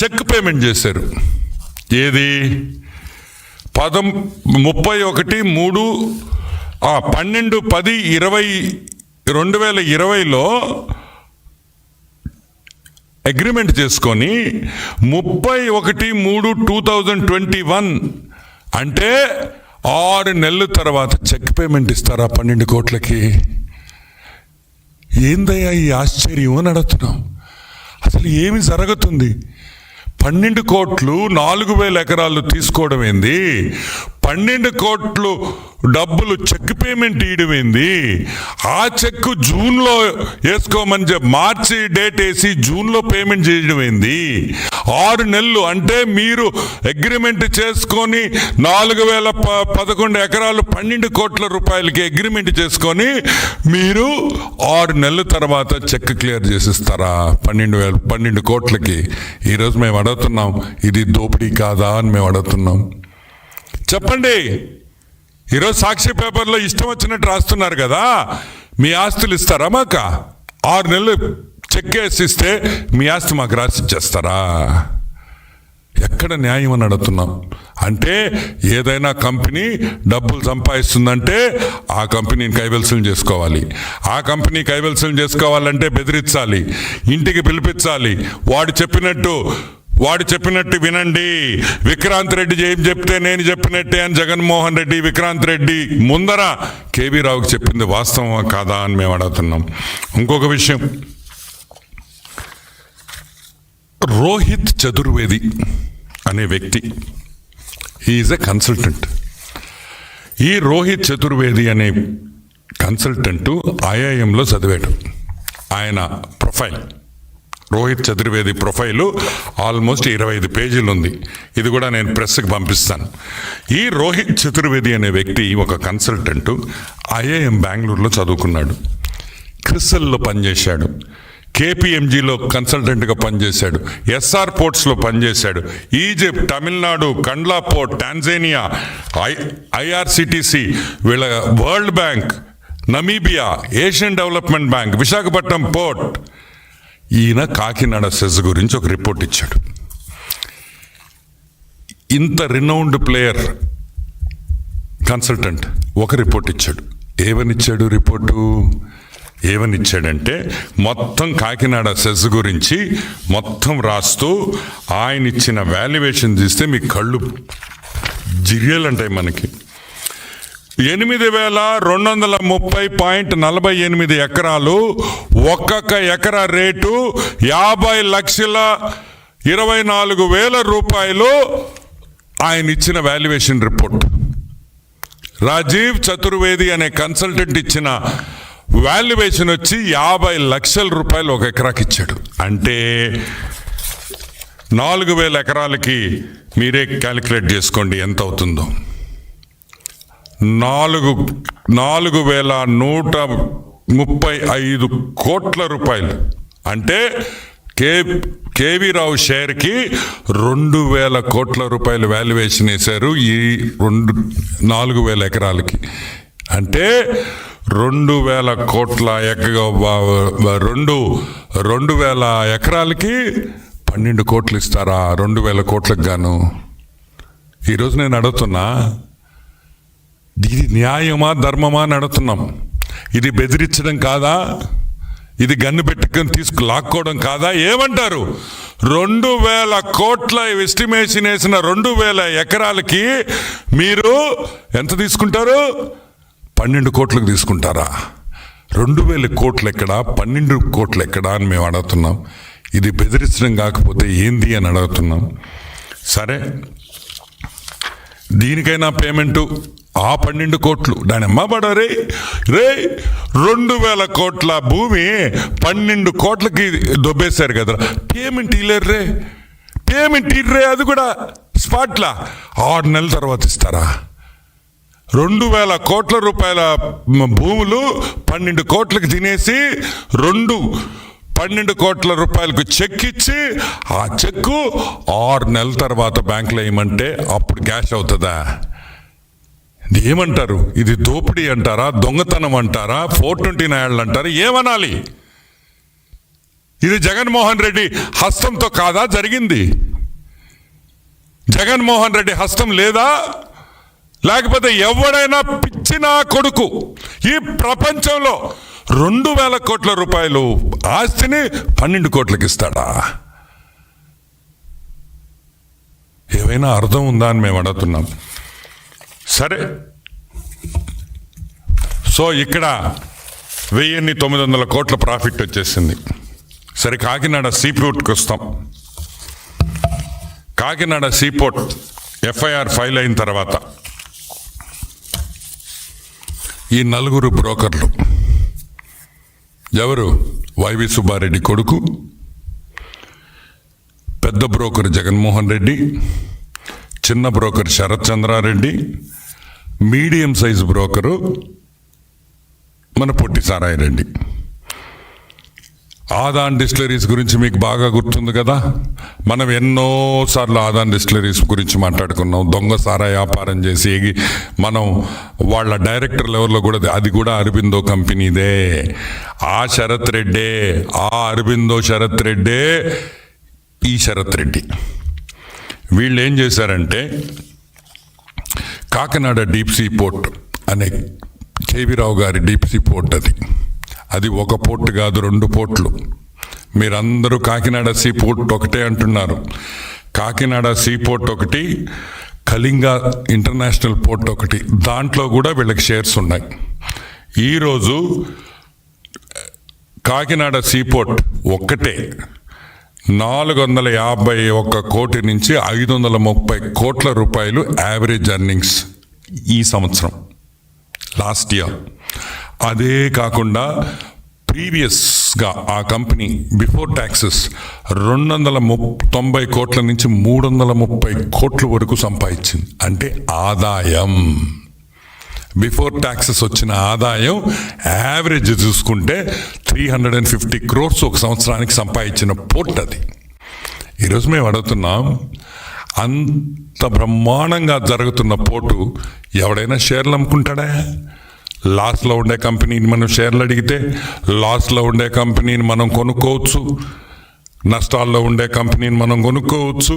Check payment చేశారు. ఏది 2020 agreement చేసుకొని 31/3/2021 అంటే 6 నెలల తర్వాత చెక్ పేమెంట్ ఇస్తారా 12 కోట్లకి? ఏందయ్యా ఈ ఆశ్చర్యం అని అడుగుతున్నాం. అసలు ఏమి జరుగుతుంది? 12 కోట్లు 4,000 ఎకరాలు తీసుకోవడం ఏంది? 12 కోట్లు డబ్బులు చెక్ పేమెంట్ ఇవ్వడం ఏంది? ఆ చెక్ జూన్లో వేసుకోమని మార్చి డేట్ వేసి జూన్లో పేమెంట్ చేయడం ఏంది? 6 నెలలు అంటే మీరు అగ్రిమెంట్ చేసుకొని 4,011 ఎకరాలు 12 కోట్ల రూపాయలకి అగ్రిమెంట్ చేసుకొని మీరు 6 నెలల తర్వాత చెక్ క్లియర్ చేసిస్తారా 12 కోట్లకి? ఈరోజు మేము అడుగుతున్నాం, ఇది దోపిడీ కాదా అని మేము అడుగుతున్నాం. చెప్పండి. ఈరోజు సాక్షి పేపర్లో ఇష్టం వచ్చినట్టు రాస్తున్నారు కదా. మీ ఆస్తులు ఇస్తారా మాకు? 6 నెలలు చెక్ వేసి ఇస్తే మీ ఆస్తి మాకు రాసి ఇచ్చేస్తారా? ఎక్కడ న్యాయం అని అడుగుతున్నాం. అంటే ఏదైనా కంపెనీ డబ్బులు సంపాదిస్తుందంటే ఆ కంపెనీని కైవల్సం చేసుకోవాలి. ఆ కంపెనీ కైవల్సం చేసుకోవాలంటే బెదిరించాలి, ఇంటికి పిలిపించాలి. వాడు చెప్పినట్టు వినండి. విక్రాంత్ రెడ్డి ఏం చెప్తే నేను చెప్పినట్టే అని జగన్మోహన్ రెడ్డి, విక్రాంత్ రెడ్డి ముందర కేవీ రావుకి చెప్పింది వాస్తవం కాదా అని మేము అడుగుతున్నాం. ఇంకొక విషయం, రోహిత్ చతుర్వేది అనే వ్యక్తి ఈజ్ ఎ కన్సల్టెంట్. ఈ రోహిత్ చతుర్వేది అనే కన్సల్టెంట్ ఐఐఎంలో చదివాడు. ఆయన profile, Rohit Chaturvedi profile almost 25 పేజీలు ఉంది. ఇది కూడా నేను ప్రెస్కి పంపిస్తాను. ఈ రోహిత్ చతుర్వేది అనే వ్యక్తి ఒక కన్సల్టెంటు. ఐఐఎం బెంగళూరులో చదువుకున్నాడు. క్రిసల్లో పనిచేశాడు, కేపీఎంజీలో కన్సల్టెంట్గా పనిచేశాడు, ఎస్ఆర్ పోర్ట్స్లో పనిచేశాడు, Egypt, Tamil Nadu, Kandla port, Tanzania, IRCTC, వీళ్ళ World Bank, Namibia, Asian Development Bank, Visakhapatnam port. ఈయన కాకినాడ సెజ్ గురించి ఒక రిపోర్ట్ ఇచ్చాడు. ఇంత రినౌండ్ ప్లేయర్ కన్సల్టెంట్ ఒక రిపోర్ట్ ఇచ్చాడు. ఏమనిచ్చాడంటే మొత్తం కాకినాడ సెజ్ గురించి మొత్తం రాస్తూ ఆయన ఇచ్చిన వాల్యుయేషన్ తీస్తే మీ కళ్ళు జిర్యలంటాయి. మనకి 8,230.48 ఎకరాలు, ఒక్కొక్క ఎకరా రేటు 50,24,000 రూపాయలు. ఆయన ఇచ్చిన వాల్యుయేషన్ రిపోర్ట్, రాజీవ్ చతుర్వేది అనే కన్సల్టెంట్ ఇచ్చిన వాల్యుయేషన్ వచ్చి 50 లక్షల రూపాయలు ఒక ఎకరాకి ఇచ్చాడు. అంటే 4,000 ఎకరాలకి మీరే క్యాలిక్యులేట్ చేసుకోండి ఎంత అవుతుందో. 4,135 కోట్ల రూపాయలు. అంటే కేవీ రావు షేర్కి 2,000 కోట్ల రూపాయలు వాల్యుయేషన్ వేశారు ఈ 4,000 ఎకరాలకి. అంటే 2,000 కోట్ల 2,000 ఎకరాలకి 12 కోట్లు ఇస్తారా 2,000 కోట్లకు గాను? ఈరోజు నేను అడుగుతున్నా, ఇది న్యాయమా ధర్మమా అని అడుగుతున్నాం. ఇది బెదిరించడం కాదా? ఇది గన్ను పెట్టుకొని లాక్కోవడం కాదా? ఏమంటారు? 2,000 కోట్ల ఎస్టిమేషన్ వేసిన 2,000 ఎకరాలకి మీరు ఎంత తీసుకుంటారు? 12 కోట్లకు తీసుకుంటారా? 2,000 కోట్లు ఎక్కడా, 12 కోట్లు ఎక్కడా అని మేము అడుగుతున్నాం. ఇది బెదిరించడం కాకపోతే ఏంది అని అడుగుతున్నాం. సరే, దీనికైనా పేమెంటు ఆ 12 కోట్లు దాని అమ్మబడ రే 2,000 కోట్ల భూమి 12 కోట్లకి దొబ్బేశారు కదా. పేమెంట్ ఇలేర్రే, అది కూడా స్పాట్లా 6 నెలల తర్వాత ఇస్తారా? 2,000 కోట్ల రూపాయల భూములు 12 కోట్లకి తినేసి 12 కోట్ల రూపాయలకు చెక్ ఇచ్చి ఆ చెక్కు 6 నెలల తర్వాత బ్యాంకులో వేయమంటే అప్పుడు క్యాష్ అవుతుందా? ఏమంటారు? ఇది దోపిడీ అంటారా, దొంగతనం అంటారా, 429 అంటారా, ఏమనాలి? ఇది జగన్మోహన్ రెడ్డి హస్తంతో కాదా జరిగింది? జగన్మోహన్ రెడ్డి హస్తం లేదా? లేకపోతే ఎవడైనా పిచ్చిన కొడుకు ఈ ప్రపంచంలో 2,000 కోట్ల రూపాయలు ఆస్తిని 12 కోట్లకి ఇస్తాడా? ఏమైనా అర్థం ఉందా అని మేము అడుగుతున్నాం. సరే, సో ఇక్కడ 1,900 కోట్ల ప్రాఫిట్ వచ్చేసింది. సరే, కాకినాడ సీపోర్ట్కి వస్తాం. కాకినాడ సీపోర్ట్ ఎఫ్ఐఆర్ ఫైల్ అయిన తర్వాత ఈ 4 బ్రోకర్లు ఎవరు? వైవి సుబ్బారెడ్డి కొడుకు, పెద్ద బ్రోకర్ జగన్మోహన్ రెడ్డి, చిన్న broker Sarath Chandra Reddy, medium size broker మన పొట్టి సారాయి రెడ్డి. ఆదాన్ డిస్టిలరీస్ గురించి మీకు బాగా గుర్తుంది కదా. మనం ఎన్నోసార్లు ఆదాన్ డిస్టిలరీస్ గురించి మాట్లాడుకున్నాం. దొంగ సారా వ్యాపారం చేసి మనం వాళ్ళ డైరెక్టర్ లెవెల్లో కూడా, అది కూడా అరబిందో కంపెనీదే. ఆ శరత్ రెడ్డే, ఆ అరబిందో శరత్ రెడ్డే ఈ శరత్ రెడ్డి. వీళ్ళు ఏం చేశారంటే కాకినాడ డీప్ సీ పోర్ట్ అనే కేవీరావు గారి డీప్ సీ పోర్ట్ అది ఒక పోర్ట్ కాదు, 2 పోర్ట్లు. మీరందరూ కాకినాడ సీ పోర్ట్ ఒకటే అంటున్నారు. కాకినాడ సీ పోర్ట్ ఒకటి, కళింగ ఇంటర్నేషనల్ పోర్ట్ ఒకటి. దాంట్లో కూడా వీళ్ళకి షేర్స్ ఉన్నాయి. ఈరోజు కాకినాడ సీ పోర్ట్ ఒక్కటే 451 కోటి నుంచి 530 కోట్ల రూపాయలు యావరేజ్ ఎర్నింగ్స్ ఈ సంవత్సరం, లాస్ట్ ఇయర్. అదే కాకుండా ప్రీవియస్గా ఆ కంపెనీ బిఫోర్ ట్యాక్సెస్ 290 కోట్ల నుంచి 330 కోట్ల వరకు సంపాదించింది. అంటే ఆదాయం, బిఫోర్ ట్యాక్సెస్ వచ్చిన ఆదాయం యావరేజ్ చూసుకుంటే 350 crores ఒక సంవత్సరానికి సంపాదించిన పోర్ట్ అది. ఈరోజు మేము అడుగుతున్నాం, అంత బ్రహ్మాండంగా జరుగుతున్న పోర్టు ఎవడైనా షేర్లు అమ్ముకుంటాడా? లాస్లో ఉండే కంపెనీని మనం షేర్లు అడిగితే లాస్లో ఉండే కంపెనీని మనం కొనుక్కోవచ్చు, నష్టాల్లో ఉండే కంపెనీని మనం కొనుక్కోవచ్చు.